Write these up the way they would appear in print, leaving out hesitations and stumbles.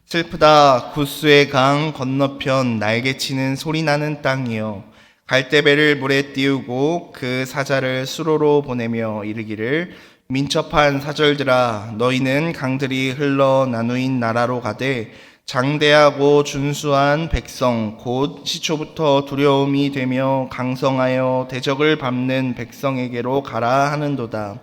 슬프다 구스의 강 건너편 날개치는 소리나는 땅이여, 갈대배를 물에 띄우고 그 사자를 수로로 보내며 이르기를, 민첩한 사절들아 너희는 강들이 흘러 나누인 나라로 가되 장대하고 준수한 백성 곧 시초부터 두려움이 되며 강성하여 대적을 밟는 백성에게로 가라 하는도다.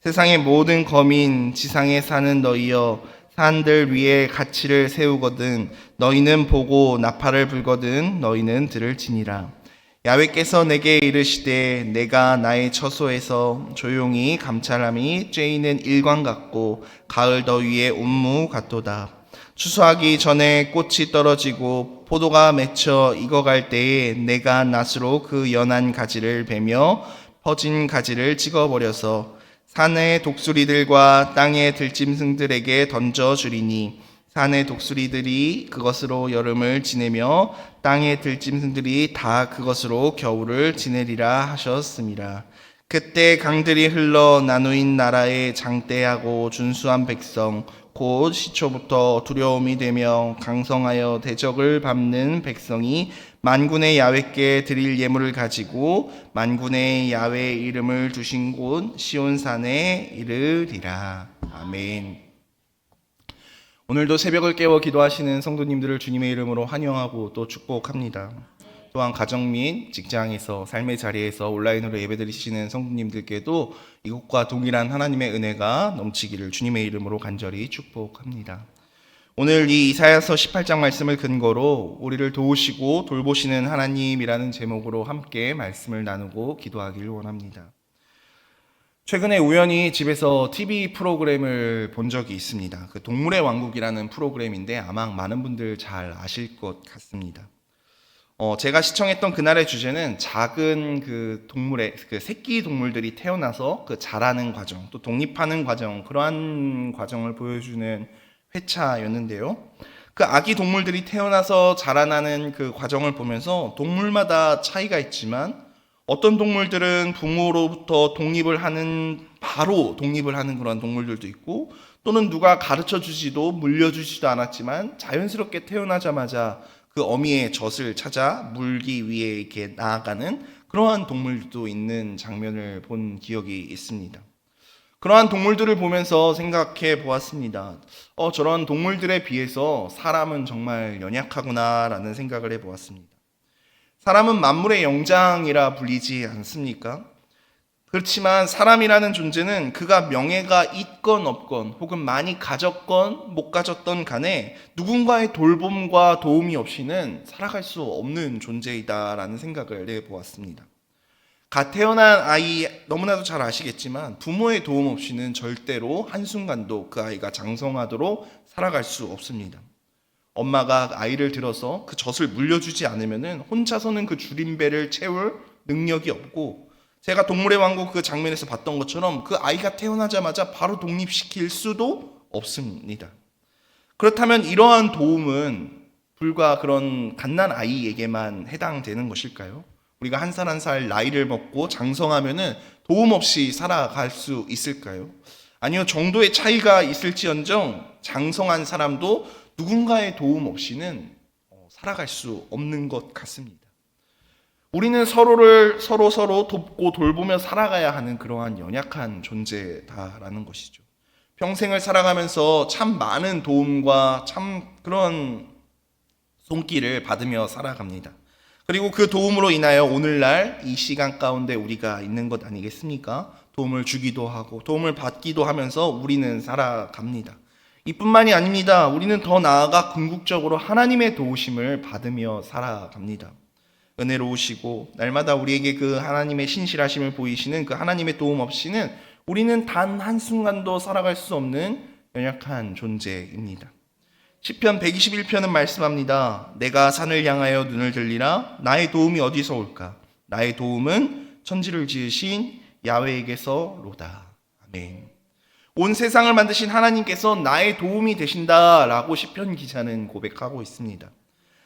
세상의 모든 거민 지상에 사는 너희여, 산들 위에 가치를 세우거든 너희는 보고 나팔을 불거든 너희는 들을지니라. 야훼께서 내게 이르시되 내가 나의 처소에서 조용히 감찰함이 쬐이는 일광 같고 가을 더위의 운무 같도다. 추수하기 전에 꽃이 떨어지고 포도가 맺혀 익어갈 때에 내가 낫으로 그 연한 가지를 베며 퍼진 가지를 찍어버려서 산의 독수리들과 땅의 들짐승들에게 던져주리니 산의 독수리들이 그것으로 여름을 지내며 땅의 들짐승들이 다 그것으로 겨울을 지내리라 하셨습니다. 그때 강들이 흘러 나누인 나라의 장대하고 준수한 백성 곧 시초부터 두려움이 되며 강성하여 대적을 밟는 백성이 만군의 야훼께 드릴 예물을 가지고 만군의 야훼 이름을 두신 곳 시온산에 이르리라. 아멘. 오늘도 새벽을 깨워 기도하시는 성도님들을 주님의 이름으로 환영하고 또 축복합니다. 또한 가정 및 직장에서 삶의 자리에서 온라인으로 예배드리시는 성도님들께도 이곳과 동일한 하나님의 은혜가 넘치기를 주님의 이름으로 간절히 축복합니다. 오늘 이 이사야서 18장 말씀을 근거로 우리를 도우시고 돌보시는 하나님이라는 제목으로 함께 말씀을 나누고 기도하기를 원합니다. 최근에 우연히 집에서 TV 프로그램을 본 적이 있습니다. 그 동물의 왕국이라는 프로그램인데 아마 많은 분들 잘 아실 것 같습니다. 제가 시청했던 그날의 주제는 작은 그 동물의 그 새끼 동물들이 태어나서 그 자라는 과정, 또 독립하는 과정, 그러한 과정을 보여주는 회차였는데요. 그 아기 동물들이 태어나서 자라나는 그 과정을 보면서 동물마다 차이가 있지만 어떤 동물들은 부모로부터 바로 독립을 하는 그런 동물들도 있고, 또는 누가 가르쳐 주지도 물려주지도 않았지만 자연스럽게 태어나자마자 그 어미의 젖을 찾아 물기 위해 이렇게 나아가는 그러한 동물도 있는 장면을 본 기억이 있습니다. 그러한 동물들을 보면서 생각해 보았습니다. 저런 동물들에 비해서 사람은 정말 연약하구나라는 생각을 해 보았습니다. 사람은 만물의 영장이라 불리지 않습니까? 그렇지만 사람이라는 존재는 그가 명예가 있건 없건 혹은 많이 가졌건 못 가졌던 간에 누군가의 돌봄과 도움이 없이는 살아갈 수 없는 존재이다라는 생각을 해보았습니다. 갓 태어난 아이 너무나도 잘 아시겠지만 부모의 도움 없이는 절대로 한순간도 그 아이가 장성하도록 살아갈 수 없습니다. 엄마가 아이를 들어서 그 젖을 물려주지 않으면 혼자서는 그 줄임배를 채울 능력이 없고, 제가 동물의 왕국 그 장면에서 봤던 것처럼 그 아이가 태어나자마자 바로 독립시킬 수도 없습니다. 그렇다면 이러한 도움은 불과 그런 갓난 아이에게만 해당되는 것일까요? 우리가 한 살 한 살 나이를 먹고 장성하면은 도움 없이 살아갈 수 있을까요? 아니요, 정도의 차이가 있을지언정 장성한 사람도 누군가의 도움 없이는 살아갈 수 없는 것 같습니다. 우리는 서로 돕고 돌보며 살아가야 하는 그러한 연약한 존재다라는 것이죠. 평생을 살아가면서 참 많은 도움과 참 그런 손길을 받으며 살아갑니다. 그리고 그 도움으로 인하여 오늘날 이 시간 가운데 우리가 있는 것 아니겠습니까? 도움을 주기도 하고 도움을 받기도 하면서 우리는 살아갑니다. 이뿐만이 아닙니다. 우리는 더 나아가 궁극적으로 하나님의 도우심을 받으며 살아갑니다. 은혜로우시고 날마다 우리에게 그 하나님의 신실하심을 보이시는 그 하나님의 도움 없이는 우리는 단 한순간도 살아갈 수 없는 연약한 존재입니다. 시편 121편은 말씀합니다. 내가 산을 향하여 눈을 들리라. 나의 도움이 어디서 올까? 나의 도움은 천지를 지으신 야훼에게서로다. 아멘. 온 세상을 만드신 하나님께서 나의 도움이 되신다라고 시편 기자는 고백하고 있습니다.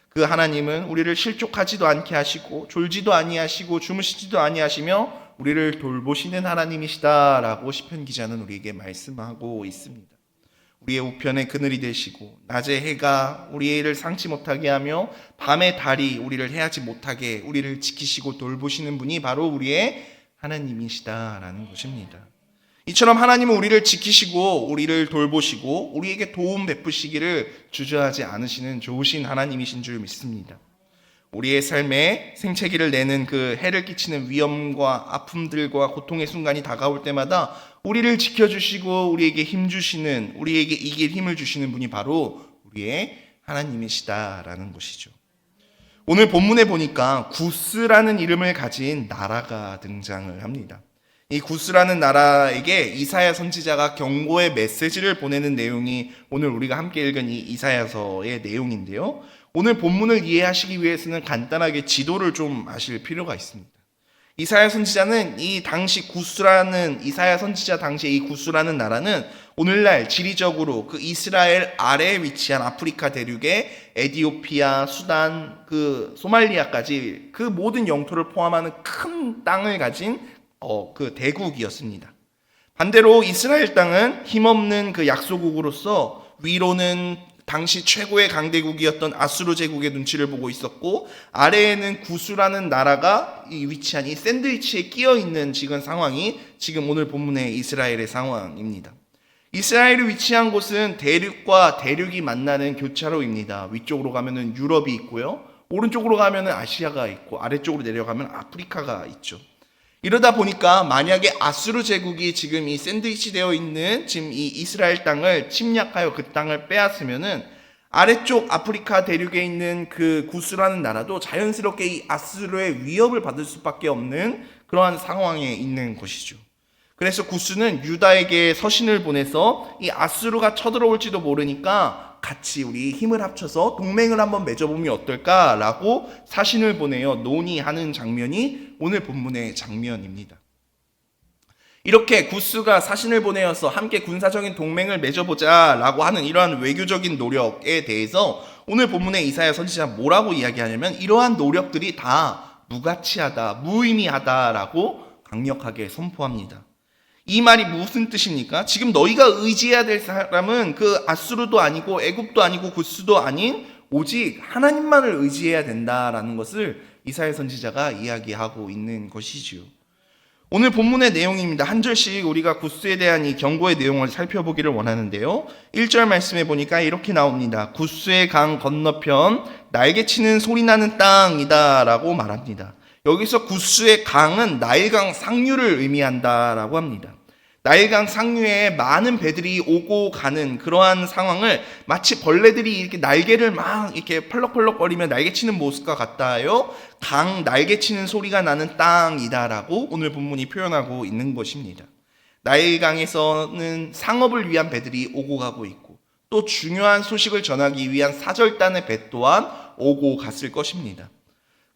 그 하나님은 우리를 실족하지도 않게 하시고 졸지도 아니하시고 주무시지도 아니하시며 우리를 돌보시는 하나님이시다라고 시편 기자는 우리에게 말씀하고 있습니다. 우리의 우편에 그늘이 되시고 낮에 해가 우리를 상치 못하게 하며 밤에 달이 우리를 해하지 못하게 우리를 지키시고 돌보시는 분이 바로 우리의 하나님이시다라는 것입니다. 이처럼 하나님은 우리를 지키시고 우리를 돌보시고 우리에게 도움 베푸시기를 주저하지 않으시는 좋으신 하나님이신 줄 믿습니다. 우리의 삶에 생채기를 내는 그 해를 끼치는 위험과 아픔들과 고통의 순간이 다가올 때마다 우리를 지켜주시고 우리에게 힘 주시는, 우리에게 이길 힘을 주시는 분이 바로 우리의 하나님이시다라는 것이죠. 오늘 본문에 보니까 구스라는 이름을 가진 나라가 등장을 합니다. 이 구스라는 나라에게 이사야 선지자가 경고의 메시지를 보내는 내용이 오늘 우리가 함께 읽은 이 이사야서의 내용인데요. 오늘 본문을 이해하시기 위해서는 간단하게 지도를 좀 아실 필요가 있습니다. 이사야 선지자는 이 당시 구스라는, 이사야 선지자 당시에 이 구스라는 나라는 오늘날 지리적으로 그 이스라엘 아래에 위치한 아프리카 대륙의 에디오피아, 수단, 그 소말리아까지 그 모든 영토를 포함하는 큰 땅을 가진 그 대국이었습니다. 반대로 이스라엘 땅은 힘없는 그 약소국으로서 위로는 당시 최고의 강대국이었던 아수르 제국의 눈치를 보고 있었고 아래에는 구스라는 나라가 위치한 이 샌드위치에 끼어 있는 지금 상황이 지금 오늘 본문의 이스라엘의 상황입니다. 이스라엘이 위치한 곳은 대륙과 대륙이 만나는 교차로입니다. 위쪽으로 가면은 유럽이 있고요. 오른쪽으로 가면은 아시아가 있고 아래쪽으로 내려가면 아프리카가 있죠. 이러다 보니까 만약에 아수르 제국이 지금 이 샌드위치 되어 있는 지금 이 이스라엘 땅을 침략하여 그 땅을 빼앗으면은 아래쪽 아프리카 대륙에 있는 그 구스라는 나라도 자연스럽게 이 아수르의 위협을 받을 수밖에 없는 그러한 상황에 있는 것이죠. 그래서 구스는 유다에게 서신을 보내서 이 아수르가 쳐들어올지도 모르니까 같이 우리 힘을 합쳐서 동맹을 한번 맺어보면 어떨까라고 사신을 보내어 논의하는 장면이 오늘 본문의 장면입니다. 이렇게 구스가 사신을 보내어서 함께 군사적인 동맹을 맺어보자라고 하는 이러한 외교적인 노력에 대해서 오늘 본문의 이사야 선지자가 뭐라고 이야기하냐면 이러한 노력들이 다 무가치하다, 무의미하다라고 강력하게 선포합니다. 이 말이 무슨 뜻입니까? 지금 너희가 의지해야 될 사람은 그 아수르도 아니고 애굽도 아니고 구스도 아닌 오직 하나님만을 의지해야 된다라는 것을 이사야 선지자가 이야기하고 있는 것이지요. 오늘 본문의 내용입니다. 한 절씩 우리가 구스에 대한 이 경고의 내용을 살펴보기를 원하는데요. 1절 말씀에 보니까 이렇게 나옵니다. 구스의 강 건너편 날개치는 소리나는 땅이다 라고 말합니다. 여기서 구스의 강은 나일강 상류를 의미한다라고 합니다. 나일강 상류에 많은 배들이 오고 가는 그러한 상황을 마치 벌레들이 이렇게 날개를 막 이렇게 펄럭펄럭거리며 날개치는 모습과 같다요. 강 날개치는 소리가 나는 땅이다라고 오늘 본문이 표현하고 있는 것입니다. 나일강에서는 상업을 위한 배들이 오고 가고 있고 또 중요한 소식을 전하기 위한 사절단의 배 또한 오고 갔을 것입니다.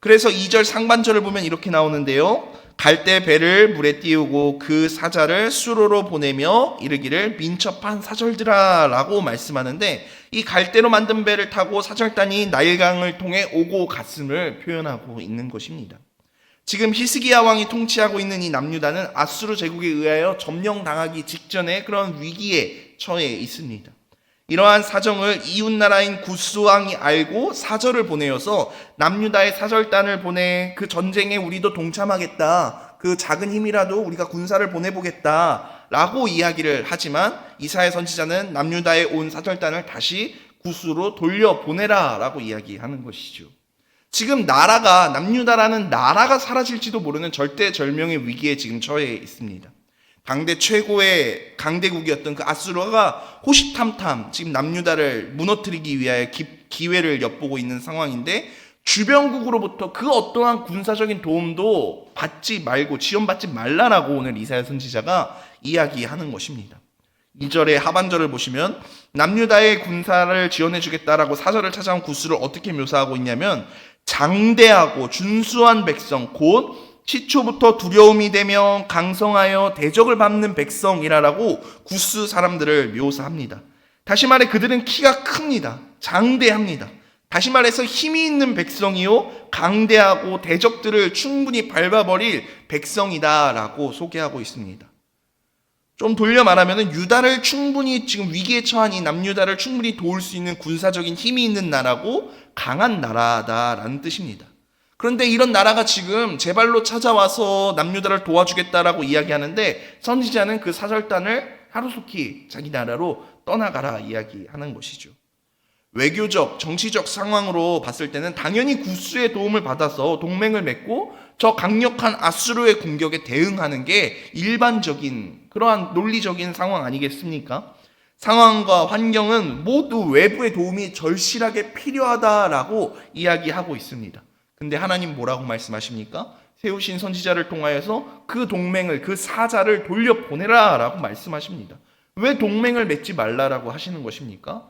그래서 2절 상반절을 보면 이렇게 나오는데요. 갈대 배를 물에 띄우고 그 사자를 수로로 보내며 이르기를 민첩한 사절들아 라고 말씀하는데 이 갈대로 만든 배를 타고 사절단이 나일강을 통해 오고 갔음을 표현하고 있는 것입니다. 지금 히스기야 왕이 통치하고 있는 이 남유다는 아수르 제국에 의하여 점령당하기 직전에 그런 위기에 처해 있습니다. 이러한 사정을 이웃나라인 구스 왕이 알고 사절을 보내어서 남유다의 사절단을 보내 그 전쟁에 우리도 동참하겠다. 그 작은 힘이라도 우리가 군사를 보내보겠다. 라고 이야기를 하지만 이사야 선지자는 남유다에 온 사절단을 다시 구스로 돌려보내라 라고 이야기하는 것이죠. 지금 나라가, 남유다라는 나라가 사라질지도 모르는 절대절명의 위기에 지금 처해 있습니다. 당대 최고의 강대국이었던 그 아수르가 호시탐탐 지금 남유다를 무너뜨리기 위하여 기회를 엿보고 있는 상황인데 주변국으로부터 그 어떠한 군사적인 도움도 받지 말고 지원받지 말라라고 오늘 이사야 선지자가 이야기하는 것입니다. 2절의 하반절을 보시면 남유다의 군사를 지원해 주겠다라고 사절을 찾아온 구스를 어떻게 묘사하고 있냐면 장대하고 준수한 백성 곧 시초부터 두려움이 되며 강성하여 대적을 밟는 백성이라고 구스 사람들을 묘사합니다. 다시 말해 그들은 키가 큽니다. 장대합니다. 다시 말해서 힘이 있는 백성이요 강대하고 대적들을 충분히 밟아버릴 백성이다라고 소개하고 있습니다. 좀 돌려 말하면 유다를 충분히 지금 위기에 처한 이 남유다를 충분히 도울 수 있는 군사적인 힘이 있는 나라고 강한 나라다라는 뜻입니다. 그런데 이런 나라가 지금 제발로 찾아와서 남유다를 도와주겠다라고 이야기하는데 선지자는 그 사절단을 하루속히 자기 나라로 떠나가라 이야기하는 것이죠. 외교적, 정치적 상황으로 봤을 때는 당연히 구스의 도움을 받아서 동맹을 맺고 저 강력한 아수르의 공격에 대응하는 게 일반적인 그러한 논리적인 상황 아니겠습니까? 상황과 환경은 모두 외부의 도움이 절실하게 필요하다라고 이야기하고 있습니다. 근데 하나님 뭐라고 말씀하십니까? 세우신 선지자를 통하여서 그 동맹을, 그 사자를 돌려보내라 라고 말씀하십니다. 왜 동맹을 맺지 말라라고 하시는 것입니까?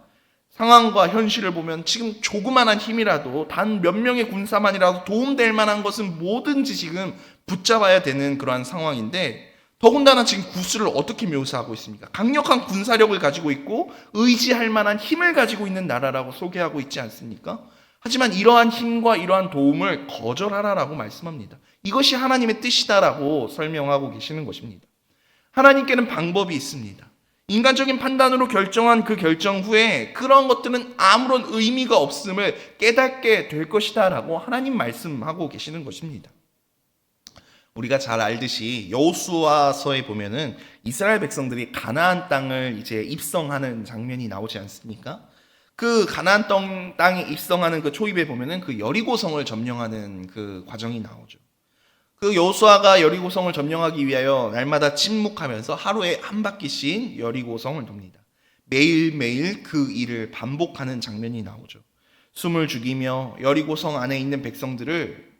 상황과 현실을 보면 지금 조그만한 힘이라도 단 몇 명의 군사만이라도 도움될 만한 것은 뭐든지 지금 붙잡아야 되는 그러한 상황인데 더군다나 지금 구스를 어떻게 묘사하고 있습니까? 강력한 군사력을 가지고 있고 의지할 만한 힘을 가지고 있는 나라라고 소개하고 있지 않습니까? 하지만 이러한 힘과 이러한 도움을 거절하라라고 말씀합니다. 이것이 하나님의 뜻이다라고 설명하고 계시는 것입니다. 하나님께는 방법이 있습니다. 인간적인 판단으로 결정한 그 결정 후에 그런 것들은 아무런 의미가 없음을 깨닫게 될 것이다 라고 하나님 말씀하고 계시는 것입니다. 우리가 잘 알듯이 여호수아서에 보면은 이스라엘 백성들이 가나안 땅을 이제 입성하는 장면이 나오지 않습니까? 그 가나안 땅에 입성하는 그 초입에 보면은 그 여리고성을 점령하는 그 과정이 나오죠. 그 여호수아가 여리고성을 점령하기 위하여 날마다 침묵하면서 하루에 한 바퀴씩 여리고성을 돕니다. 매일매일 그 일을 반복하는 장면이 나오죠. 숨을 죽이며 여리고성 안에 있는 백성들을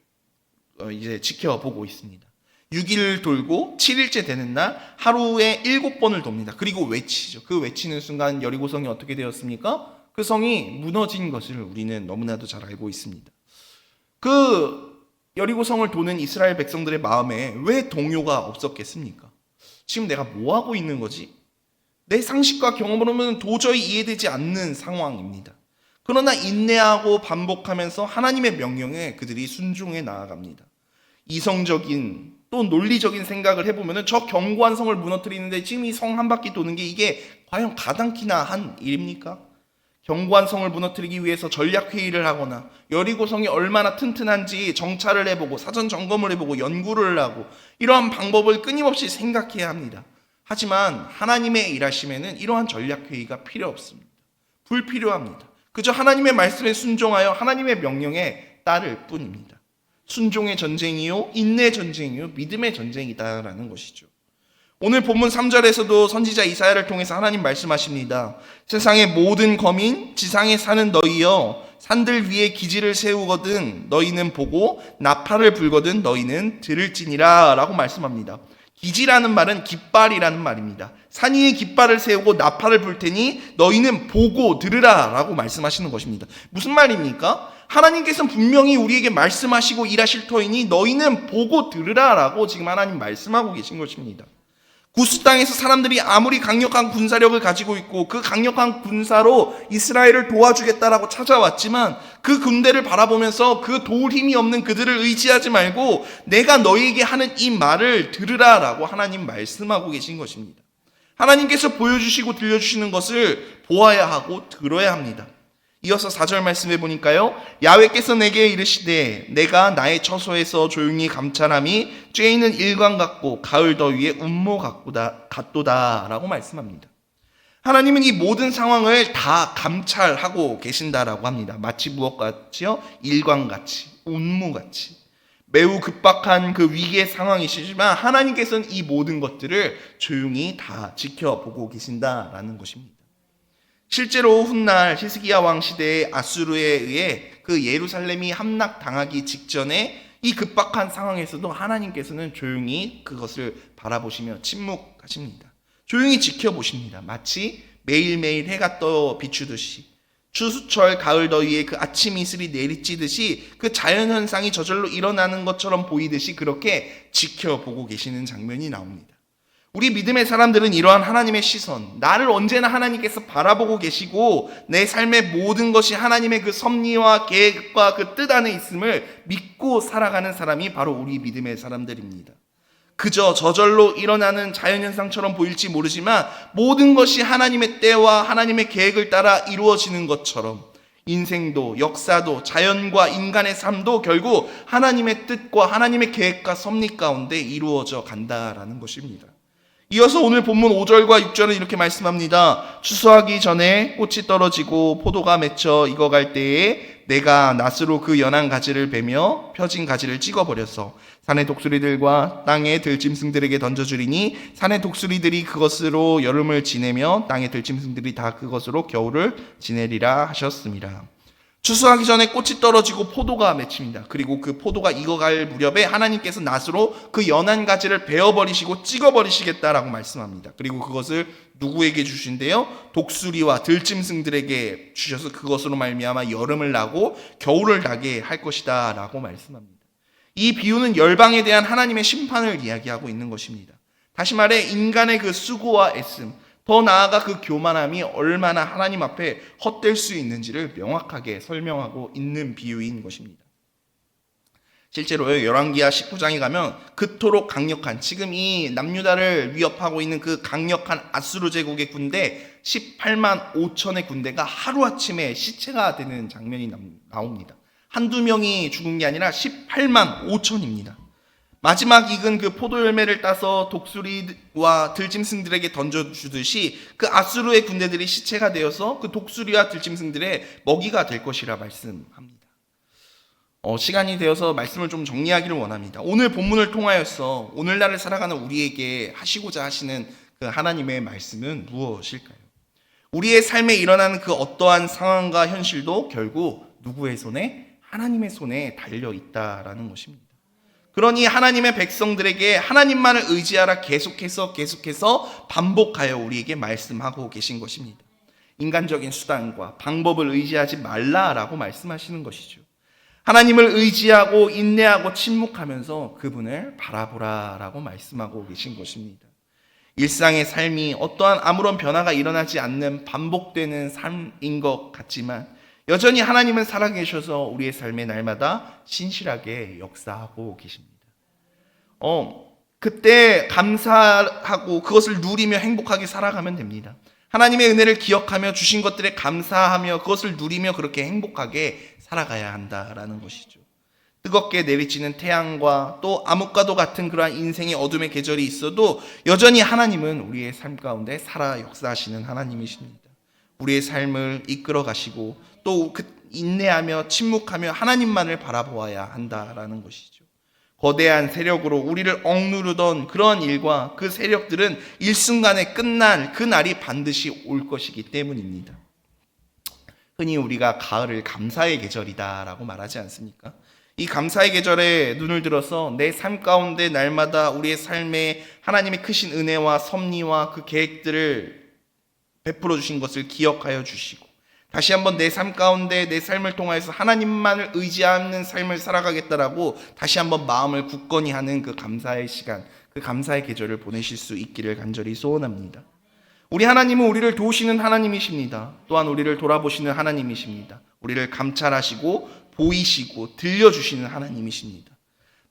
이제 지켜보고 있습니다. 6일 돌고 7일째 되는 날 하루에 7번을 돕니다. 그리고 외치죠. 그 외치는 순간 여리고성이 어떻게 되었습니까? 그 성이 무너진 것을 우리는 너무나도 잘 알고 있습니다. 그 여리고성을 도는 이스라엘 백성들의 마음에 왜 동요가 없었겠습니까? 지금 내가 뭐 하고 있는 거지? 내 상식과 경험으로는 도저히 이해되지 않는 상황입니다. 그러나 인내하고 반복하면서 하나님의 명령에 그들이 순종해 나아갑니다. 이성적인 또 논리적인 생각을 해보면 저 견고한 성을 무너뜨리는데 지금 이 성 한 바퀴 도는 게 이게 과연 가당키나 한 일입니까? 견고한 성을 무너뜨리기 위해서 전략회의를 하거나 여리고성이 얼마나 튼튼한지 정찰을 해보고 사전 점검을 해보고 연구를 하고 이러한 방법을 끊임없이 생각해야 합니다. 하지만 하나님의 일하심에는 이러한 전략회의가 필요 없습니다. 불필요합니다. 그저 하나님의 말씀에 순종하여 하나님의 명령에 따를 뿐입니다. 순종의 전쟁이요, 인내의 전쟁이요, 믿음의 전쟁이다라는 것이죠. 오늘 본문 3절에서도 선지자 이사야를 통해서 하나님 말씀하십니다. 세상의 모든 거민, 지상에 사는 너희여, 산들 위에 기지를 세우거든 너희는 보고 나팔을 불거든 너희는 들을지니라 라고 말씀합니다. 기지라는 말은 깃발이라는 말입니다. 산 위에 깃발을 세우고 나팔을 불 테니 너희는 보고 들으라 라고 말씀하시는 것입니다. 무슨 말입니까? 하나님께서는 분명히 우리에게 말씀하시고 일하실 터이니 너희는 보고 들으라 라고 지금 하나님 말씀하고 계신 것입니다. 구스 땅에서 사람들이 아무리 강력한 군사력을 가지고 있고 그 강력한 군사로 이스라엘을 도와주겠다라고 찾아왔지만 그 군대를 바라보면서 그 도울 힘이 없는 그들을 의지하지 말고 내가 너희에게 하는 이 말을 들으라라고 하나님 말씀하고 계신 것입니다. 하나님께서 보여주시고 들려주시는 것을 보아야 하고 들어야 합니다. 이어서 4절 말씀해 보니까요. 야훼께서 내게 이르시되 내가 나의 처소에서 조용히 감찰함이 쬐이는 일광 같고 가을 더위에 운모 같도다 라고 말씀합니다. 하나님은 이 모든 상황을 다 감찰하고 계신다라고 합니다. 마치 무엇같이요? 일광같이, 운모같이. 매우 급박한 그 위기의 상황이시지만 하나님께서는 이 모든 것들을 조용히 다 지켜보고 계신다라는 것입니다. 실제로 훗날 히스기야 왕 시대의 아수르에 의해 그 예루살렘이 함락당하기 직전에 이 급박한 상황에서도 하나님께서는 조용히 그것을 바라보시며 침묵하십니다. 조용히 지켜보십니다. 마치 매일매일 해가 떠 비추듯이 추수철 가을 더위에 그 아침 이슬이 내리쬐듯이 그 자연현상이 저절로 일어나는 것처럼 보이듯이 그렇게 지켜보고 계시는 장면이 나옵니다. 우리 믿음의 사람들은 이러한 하나님의 시선, 나를 언제나 하나님께서 바라보고 계시고 내 삶의 모든 것이 하나님의 그 섭리와 계획과 그 뜻 안에 있음을 믿고 살아가는 사람이 바로 우리 믿음의 사람들입니다. 그저 저절로 일어나는 자연현상처럼 보일지 모르지만 모든 것이 하나님의 때와 하나님의 계획을 따라 이루어지는 것처럼 인생도 역사도 자연과 인간의 삶도 결국 하나님의 뜻과 하나님의 계획과 섭리 가운데 이루어져 간다라는 것입니다. 이어서 오늘 본문 5절과 6절은 이렇게 말씀합니다. 추수하기 전에 꽃이 떨어지고 포도가 맺혀 익어갈 때에 내가 낫으로 그 연한 가지를 베며 펴진 가지를 찍어버려서 산의 독수리들과 땅의 들짐승들에게 던져주리니 산의 독수리들이 그것으로 여름을 지내며 땅의 들짐승들이 다 그것으로 겨울을 지내리라 하셨습니다. 추수하기 전에 꽃이 떨어지고 포도가 맺힙니다. 그리고 그 포도가 익어갈 무렵에 하나님께서 낫으로 그 연한 가지를 베어버리시고 찍어버리시겠다라고 말씀합니다. 그리고 그것을 누구에게 주신대요? 독수리와 들짐승들에게 주셔서 그것으로 말미암아 여름을 나고 겨울을 나게 할 것이다 라고 말씀합니다. 이 비유는 열방에 대한 하나님의 심판을 이야기하고 있는 것입니다. 다시 말해 인간의 그 수고와 애씀, 더 나아가 그 교만함이 얼마나 하나님 앞에 헛될 수 있는지를 명확하게 설명하고 있는 비유인 것입니다. 실제로요, 열왕기하 19장에 가면 그토록 강력한, 지금 이 남유다를 위협하고 있는 그 강력한 아수르 제국의 군대 18만 5천의 군대가 하루아침에 시체가 되는 장면이 나옵니다. 한두 명이 죽은 게 아니라 18만 5천입니다. 마지막 익은 그 포도 열매를 따서 독수리와 들짐승들에게 던져주듯이 그 아수르의 군대들이 시체가 되어서 그 독수리와 들짐승들의 먹이가 될 것이라 말씀합니다. 시간이 되어서 말씀을 좀 정리하기를 원합니다. 오늘 본문을 통하여서 오늘날을 살아가는 우리에게 하시고자 하시는 그 하나님의 말씀은 무엇일까요? 우리의 삶에 일어나는 그 어떠한 상황과 현실도 결국 누구의 손에? 하나님의 손에 달려 있다라는 것입니다. 그러니 하나님의 백성들에게 하나님만을 의지하라 계속해서 반복하여 우리에게 말씀하고 계신 것입니다. 인간적인 수단과 방법을 의지하지 말라라고 말씀하시는 것이죠. 하나님을 의지하고 인내하고 침묵하면서 그분을 바라보라라고 말씀하고 계신 것입니다. 일상의 삶이 어떠한 아무런 변화가 일어나지 않는 반복되는 삶인 것 같지만 여전히 하나님은 살아계셔서 우리의 삶에 날마다 신실하게 역사하고 계십니다. 그때 감사하고 그것을 누리며 행복하게 살아가면 됩니다. 하나님의 은혜를 기억하며 주신 것들에 감사하며 그것을 누리며 그렇게 행복하게 살아가야 한다라는 것이죠. 뜨겁게 내리치는 태양과 또 암흑과도 같은 그러한 인생의 어둠의 계절이 있어도 여전히 하나님은 우리의 삶 가운데 살아 역사하시는 하나님이십니다. 우리의 삶을 이끌어 가시고 또 인내하며 침묵하며 하나님만을 바라보아야 한다라는 것이죠. 거대한 세력으로 우리를 억누르던 그런 일과 그 세력들은 일순간에 끝날 그 날이 반드시 올 것이기 때문입니다. 흔히 우리가 가을을 감사의 계절이다라고 말하지 않습니까? 이 감사의 계절에 눈을 들어서 내 삶 가운데 날마다 우리의 삶에 하나님의 크신 은혜와 섭리와 그 계획들을 베풀어 주신 것을 기억하여 주시고 다시 한번 내 삶 가운데 내 삶을 통하여서 하나님만을 의지하는 삶을 살아가겠다라고 다시 한번 마음을 굳건히 하는 그 감사의 시간, 그 감사의 계절을 보내실 수 있기를 간절히 소원합니다. 우리 하나님은 우리를 도우시는 하나님이십니다. 또한 우리를 돌아보시는 하나님이십니다. 우리를 감찰하시고 보이시고 들려주시는 하나님이십니다.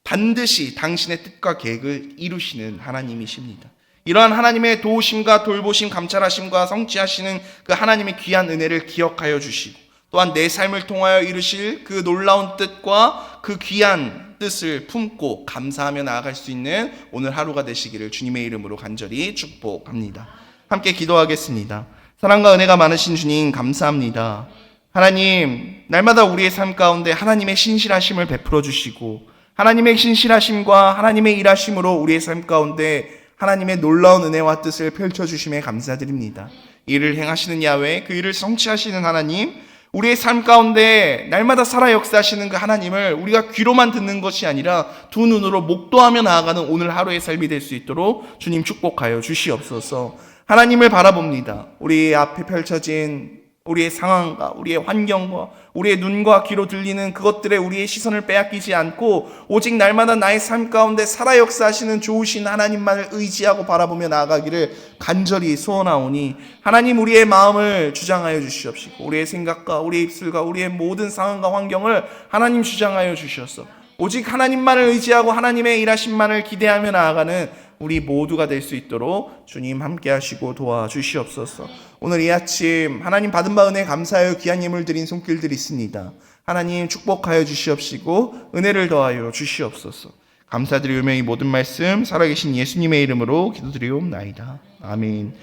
반드시 당신의 뜻과 계획을 이루시는 하나님이십니다. 이러한 하나님의 도우심과 돌보심, 감찰하심과 성취하시는 그 하나님의 귀한 은혜를 기억하여 주시고 또한 내 삶을 통하여 이루실 그 놀라운 뜻과 그 귀한 뜻을 품고 감사하며 나아갈 수 있는 오늘 하루가 되시기를 주님의 이름으로 간절히 축복합니다. 함께 기도하겠습니다. 사랑과 은혜가 많으신 주님 감사합니다. 하나님, 날마다 우리의 삶 가운데 하나님의 신실하심을 베풀어 주시고 하나님의 신실하심과 하나님의 일하심으로 우리의 삶 가운데 하나님의 놀라운 은혜와 뜻을 펼쳐주심에 감사드립니다. 이를 행하시는 야훼, 그 일을 성취하시는 하나님, 우리의 삶 가운데 날마다 살아 역사하시는 그 하나님을 우리가 귀로만 듣는 것이 아니라 두 눈으로 목도하며 나아가는 오늘 하루의 삶이 될 수 있도록 주님 축복하여 주시옵소서. 하나님을 바라봅니다. 우리 앞에 펼쳐진 우리의 상황과 우리의 환경과 우리의 눈과 귀로 들리는 그것들에 우리의 시선을 빼앗기지 않고 오직 날마다 나의 삶 가운데 살아 역사하시는 좋으신 하나님만을 의지하고 바라보며 나아가기를 간절히 소원하오니 하나님 우리의 마음을 주장하여 주시옵시고 우리의 생각과 우리의 입술과 우리의 모든 상황과 환경을 하나님 주장하여 주셔서 오직 하나님만을 의지하고 하나님의 일하심만을 기대하며 나아가는 우리 모두가 될 수 있도록 주님 함께 하시고 도와주시옵소서. 오늘 이 아침 하나님 받은 바 은혜 감사하여 귀한 예물 드린 손길들이 있습니다. 하나님 축복하여 주시옵시고 은혜를 더하여 주시옵소서. 감사드리며 이 모든 말씀 살아계신 예수님의 이름으로 기도드리옵나이다. 아멘.